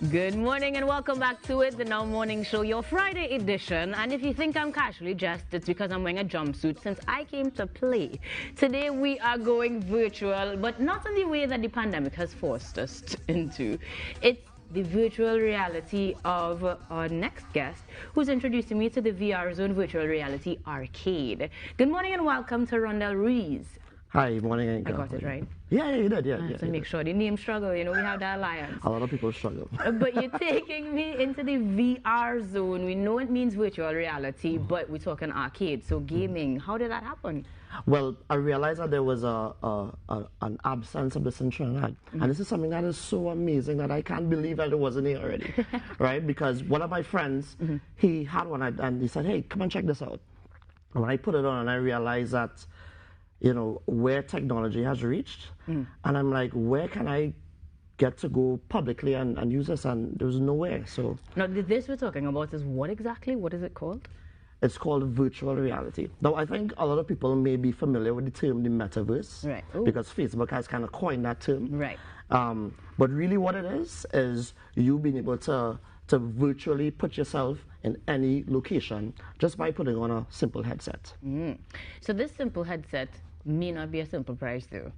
Good morning and welcome back to it, the Now Morning Show, your Friday edition. And if you think I'm casually dressed, it's because I'm wearing a jumpsuit since I came to play. Today we are going virtual, but not in the way that the pandemic has forced us into. It's the virtual reality of our next guest, who's introducing me to the VR Zone Virtual Reality Arcade. Good morning and welcome to Rondell Ruiz. Hi, morning, Ainka. I got it right. Yeah, you did, yeah. To make sure the name struggle, you know, we have that alliance. A lot of people struggle. But you're taking me into the VR zone. We know it means virtual reality, but we're talking arcade, so gaming. How did that happen? Well, I realized that there was an absence of this in Trinidad. And this is something that is so amazing that I can't believe that it wasn't here already, right? Because one of my friends, he had one and he said, hey, come and check this out. And when I put it on, and I realized that, you know, where technology has reached. And I'm like, where can I get to go publicly and use this? And there's nowhere, so. Now, this we're talking about is what exactly? What is it called? It's called virtual reality. Now, I think a lot of people may be familiar with the term the metaverse. Right. Because Facebook has kind of coined that term. Right. But really what it is you being able to virtually put yourself in any location just by putting on a simple headset. So this simple headset may not be a simple price though.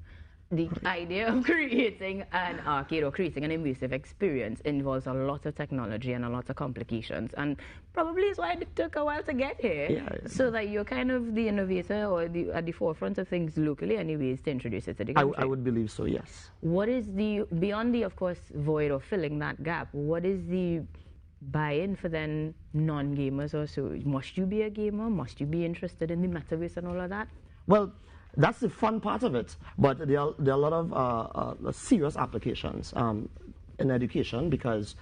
The idea of creating an arcade or creating an immersive experience involves a lot of technology and a lot of complications, and probably is why it took a while to get here. Yeah. So that you're kind of the innovator or at the forefront of things locally anyways to introduce it to the country. I would believe so, yes. What is the, beyond the, of course, void or filling that gap, what is the buy-in for then non-gamers or so? Must you be a gamer? Must you be interested in the metaverse and all of that? Well, that's the fun part of it, but there are a lot of serious applications in education, because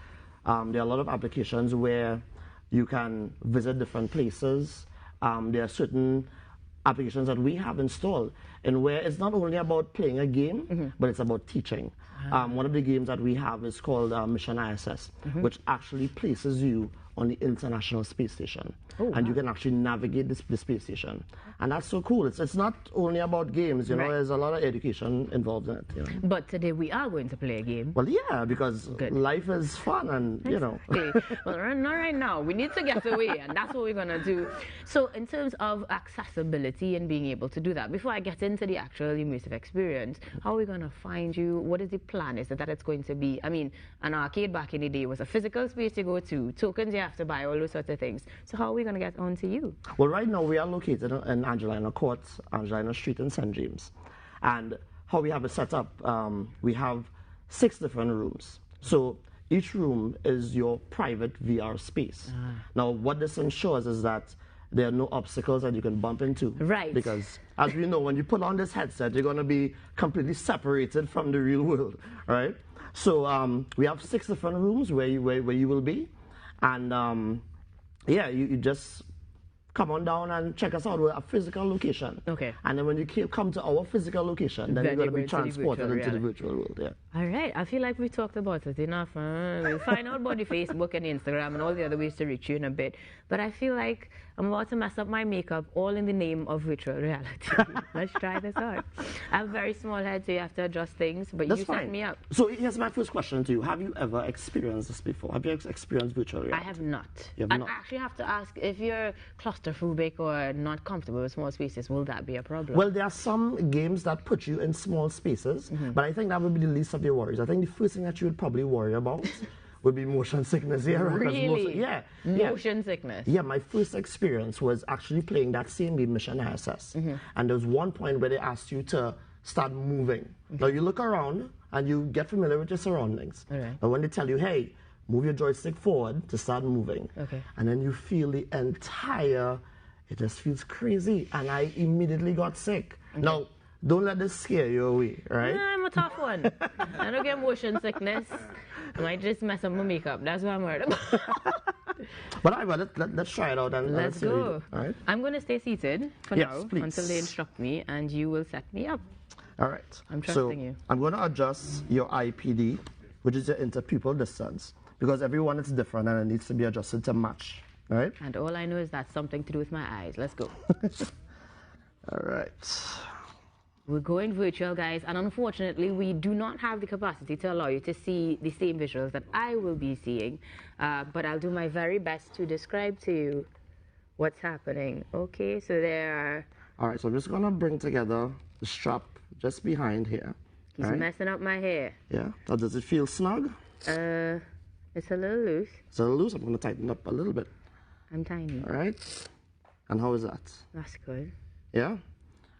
there are a lot of applications where you can visit different places. There are certain applications that we have installed and where it's not only about playing a game, but it's about teaching. One of the games that we have is called Mission ISS, which actually places you on the International Space Station. And you can actually navigate the space station. And that's so cool. It's not only about games, you know, there's a lot of education involved in it. You know? But today we are going to play a game. Well, yeah, because life is fun and, you know. Okay. Well, not right now. We need to get away, and that's what we're going to do. So in terms of accessibility and being able to do that, before I get into the actual immersive experience, how are we going to find you? What is the plan? Is it that it's going to be, I mean, an arcade back in the day was a physical space you go to, tokens you have to buy, all those sorts of things. So how are we going to get onto you? Well, right now we are located in Angelina Court, Angelina Street in St. James. And how we have it set up, we have 6 different rooms. So each room is your private VR space. Now, what this ensures is that there are no obstacles that you can bump into. Right. Because, as we know, when you put on this headset, you're going to be completely separated from the real world, right? So we have 6 different rooms where you will be. And, yeah, you just come on down and check us out. We're a physical location. Okay. And then when you come to our physical location, then you're going to be transported into the virtual world. Yeah. All right. I feel like we talked about it enough. We'll find out about the Facebook and the Instagram and all the other ways to reach you in a bit. But I feel like I'm about to mess up my makeup all in the name of virtual reality. Let's try this out. I have a very small head, so you have to adjust things, but That's you fine. set me up. So here's my first question to you. Have you ever experienced this before? Have you experienced virtual reality? I have not. You have And not? I actually have to ask, if you're claustrophobic or not comfortable with small spaces, will that be a problem? Well, there are some games that put you in small spaces, but I think that would be the least of your worries. I think the first thing that you would probably worry about would be motion sickness. Yeah, Really? Yeah. Motion sickness? Yeah, my first experience was actually playing that same game, Mission ISS. And there was one point where they asked you to start moving. Now, you look around and you get familiar with your surroundings. Right. And when they tell you, hey, move your joystick forward to start moving. Okay. And then you feel the entire, it just feels crazy. And I immediately got sick. Okay. Now, don't let this scare you away, right? Nah, I'm a tough one. I don't get motion sickness. I might just mess up my makeup. That's what I'm worried about. But all right, let's try it out and Let's see how you go. do. All right? I'm going to stay seated for Yes, now please. until they instruct me, and you will set me up. All right. I'm trusting you. I'm going to adjust your IPD, which is your interpupil distance, because everyone is different and it needs to be adjusted to match. All right? And all I know is that's something to do with my eyes. Let's go. All right. We're going virtual, guys, and unfortunately, we do not have the capacity to allow you to see the same visuals that I will be seeing, but I'll do my very best to describe to you what's happening. Okay, so there are... All right, so I'm just going to bring together the strap just behind here. He's messing up my hair. Yeah. Now, does it feel snug? It's a little loose. It's a little loose. I'm going to tighten up a little bit. I'm tiny. All right. And how is that? That's good. Yeah?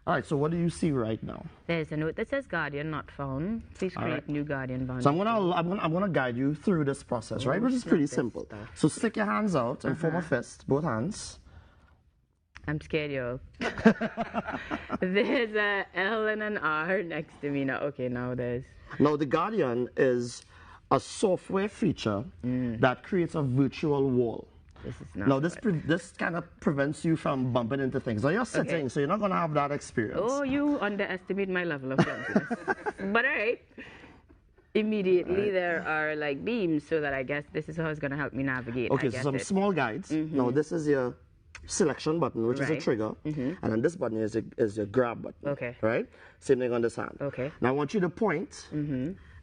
All right, so what do you see right now? There's a note that says Guardian not found. Please create new Guardian boundary. So I'm gonna guide you through this process, right? Which is pretty simple. Stuff. So stick your hands out and form a fist, both hands. I'm scared, y'all. There's a L and an R next to me now. Okay, now there's... Now, the Guardian is a software feature that creates a virtual wall. This is not Now, this kind of prevents you from bumping into things. Now, you're sitting, so you're not going to have that experience. Oh, you underestimate my level of clumsiness. But all right. Immediately, there are like beams, so that I guess this is how it's going to help me navigate. Okay, so some small guides. Now, this is your selection button, which is a trigger. And then this button is your grab button. Okay. Right? Same thing on this hand. Okay. Now, I want you to point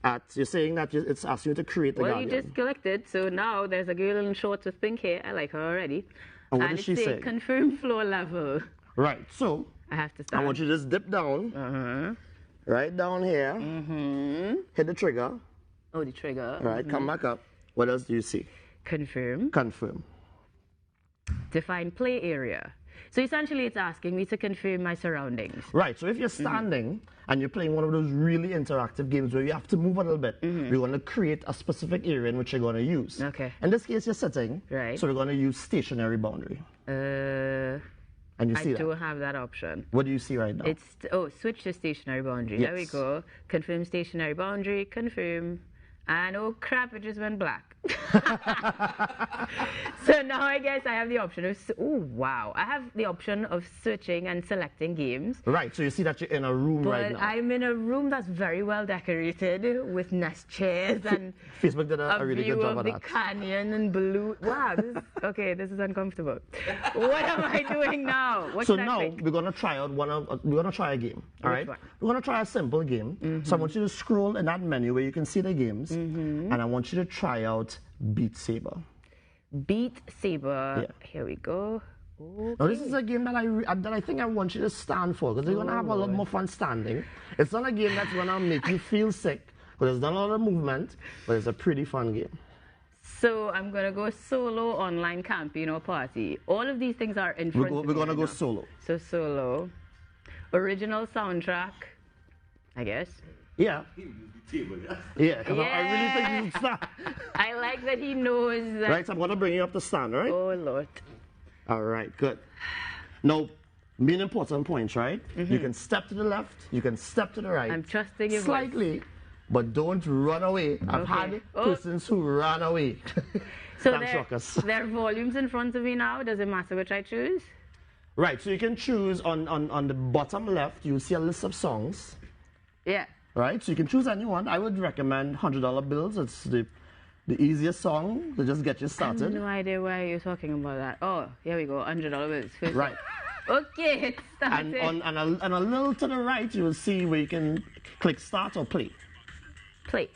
at, you're saying that it's asking you to create the Guardian. Well, you just collected, so now there's a girl in shorts with pink hair. I like her already. And what does she say? Confirm floor level. Right, so I have to start. I want you to just dip down, right down here, hit the trigger. Oh, the trigger. All right, come back up. What else do you see? Confirm. Confirm. Define play area. So essentially, it's asking me to confirm my surroundings. Right, so if you're standing and you're playing one of those really interactive games where you have to move a little bit, we're going to create a specific area in which you're going to use. Okay. In this case, you're sitting, right. So we're going to use stationary boundary. And you see I don't have that option. What do you see right now? It's switch to stationary boundary. Yes. There we go. Confirm stationary boundary. Confirm. And oh crap, it just went black. So now I guess I have the option of, I have the option of searching and selecting games. Right, so you see that you're in a room right now. But I'm in a room that's very well decorated with nest chairs and Facebook did a really good job of that. view of the canyon and blue. Wow, this is uncomfortable. What am I doing now? So now we're gonna try out we're gonna try a game. All right, we're gonna try a simple game. So I want you to scroll in that menu where you can see the games, and I want you to try out Beat Saber. Beat Saber. Yeah. Here we go. Okay. Now this is a game that I think I want you to stand for, because you're gonna have a lot more fun standing. It's not a game that's gonna make you feel sick, because there's not a lot of movement, but it's a pretty fun game. So I'm gonna go solo, online camping or party. All of these things are in front of me. We're gonna go solo. So solo. Original soundtrack, I guess. Yeah. Yeah, because I really think you should stand. I like that he knows that. Right, so I'm gonna bring you up to stand, right? Oh Lord. All right, good. Now, main important points, right? You can step to the left, you can step to the right. I'm trusting you. Slightly, but don't run away. I've had persons who ran away. So there are volumes in front of me now. Does it matter which I choose? Right, so you can choose on the bottom left, you'll see a list of songs. Yeah. Right, so you can choose anyone. I would recommend $100 bills. It's the easiest song to just get you started. I have no idea why you're talking about that. Oh, here we go, $100 bills. First right. Okay, it's started. And a little to the right, you will see where you can click start or play. Play.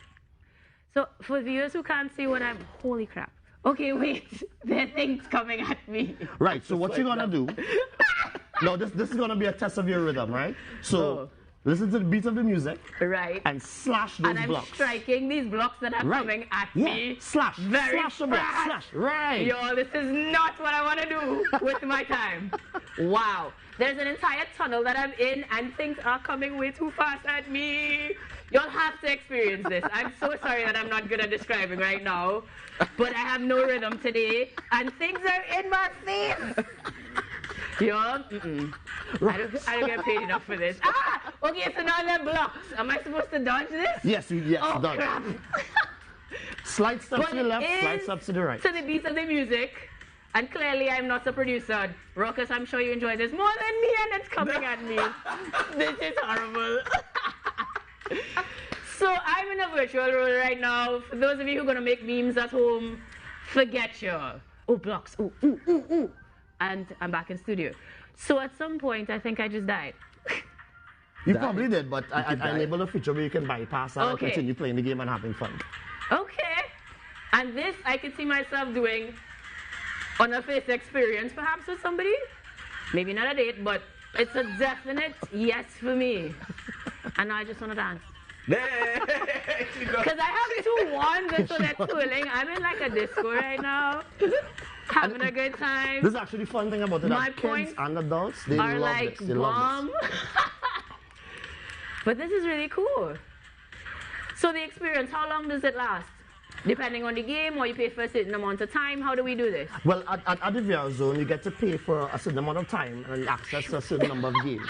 So for viewers who can't see what holy crap. Okay, wait, there are things coming at me. Right, so what you're gonna do, no, this is gonna be a test of your rhythm, right? So listen to the beat of the music. Right. And slash those blocks. And I'm striking these blocks that are coming at me. Slash. Very slash the block. Slash. Right. Yo, this is not what I want to do with my time. Wow. There's an entire tunnel that I'm in and things are coming way too fast at me. You'll have to experience this. I'm so sorry that I'm not good at describing right now, but I have no rhythm today and things are in my face. Yo, I don't get paid enough for this. Okay, so now they're blocks. Am I supposed to dodge this? Yes, oh, dodge. Crap. Slide step to the left, slide step to the right. To the beat of the music. And clearly I'm not the producer. Ruckus, I'm sure you enjoy this more than me and it's coming at me. This is horrible. So I'm in a virtual role right now. For those of you who are going to make memes at home, forget your, blocks, ooh. And I'm back in studio. So at some point, I think I just died. You probably did, but I enabled a feature where you can bypass and Okay. continue playing the game and having fun. Okay. And this I could see myself doing on a first experience, perhaps with somebody. Maybe not a date, but it's a definite yes for me. And now I just want to dance. Because I have two wands and so they're twirling. I'm in like a disco right now. Having a good time. This is actually the fun thing about it. My That kids points and adults, they are love like this. They love bomb. this. But this is really cool. So the experience, how long does it last? Depending on the game, or you pay for a certain amount of time? How do we do this? Well, at the VR zone, you get to pay for a certain amount of time and access to a certain number of games.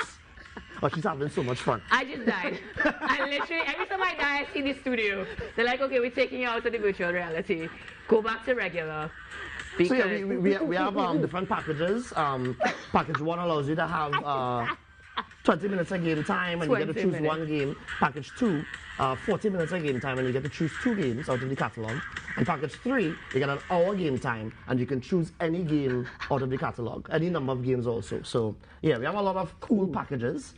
Oh, she's having so much fun. I just died. I literally, every time I die, I see the studio. They're like, okay, we're taking you out of the virtual reality. Go back to regular. So yeah, we have different packages. Package 1 allows you to have 20 minutes of game time and you get to 20 choose minutes. one game. Package 2, 40 minutes of game time and you get to choose 2 games out of the catalog. And package 3, you get an hour game time and you can choose any game out of the catalog, any number of games also. So yeah, we have a lot of cool packages.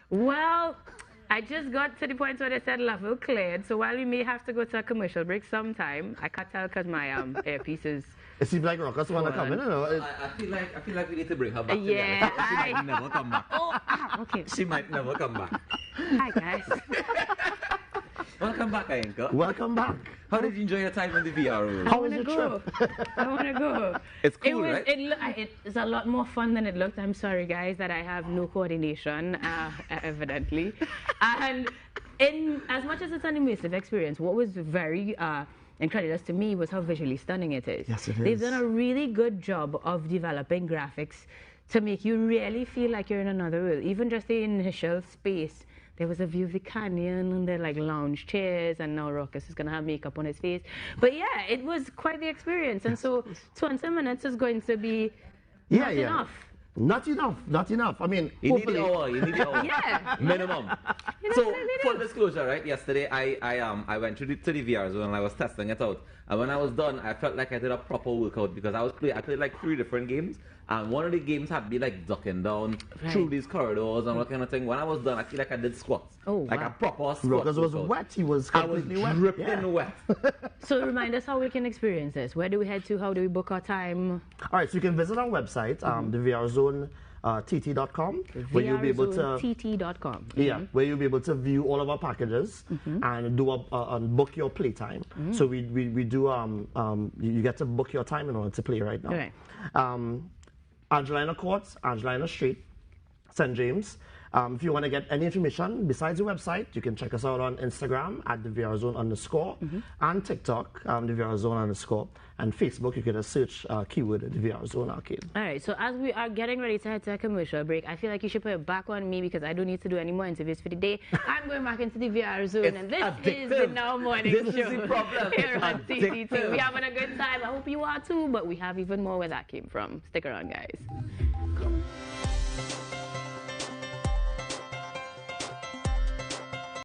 Well, I just got to the point where they said level cleared. So while we may have to go to a commercial break sometime, I can't tell because my earpiece is. It seems like Rockers want to come in, you know. I feel like we need to bring her back. Yeah, Together. She might never come back. Okay. She might never come back. Hi, guys. Welcome back, Ainka. Welcome back. How did you enjoy your time in the VR room? How was your trip? I want to go. It's cool, right? It's a lot more fun than it looked. I'm sorry, guys, that I have no coordination, evidently. And in as much as it's an immersive experience, what was very incredible to me was how visually stunning it is. Yes, it They've is. done a really good job of developing graphics to make you really feel like you're in another world. Even just the initial space. There was a view of the canyon and there like lounge chairs, and now Ruckus is gonna have makeup on his face. But yeah, it was quite the experience, and so 20 minutes is going to be not enough. Not enough. I mean, You need hopefully. the hour. You need the hour. Yeah. Minimum. You So, know, they full do. disclosure, right? Yesterday, I went to the VR zone and I was testing it out. And when I was done, I felt like I did a proper workout because I played like 3 different games. And one of the games had me like ducking down through these corridors and all that kind of thing. When I was done, I feel like I did squats. Oh, like wow. a proper squat. Rockers was workout. wet. He was I was completely wet. dripping Yeah. wet. So remind us how we can experience this. Where do we head to? How do we book our time? All right, so you can visit our website, the VRZone. TT.com, where you'll be able to VRZoneTT.com. where you'll be able to view all of our packages and do and book your playtime. So we do you get to book your time in order to play right now. Right. Angelina Court, Angelina Street, St. James. If you want to get any information besides the website, you can check us out on Instagram at the VRZone_, and TikTok, the VRZone_, and Facebook. You can just search keyword the VRZone Arcade. All right, so as we are getting ready to head to a commercial break, I feel like you should put it back on me because I don't need to do any more interviews for the day. I'm going back into the VR zone, It's and this is addictive. the Now Morning This Show is the problem. here It's on TT2. addictive. We're having a good time. I hope you are too, but we have even more where that came from. Stick around, guys.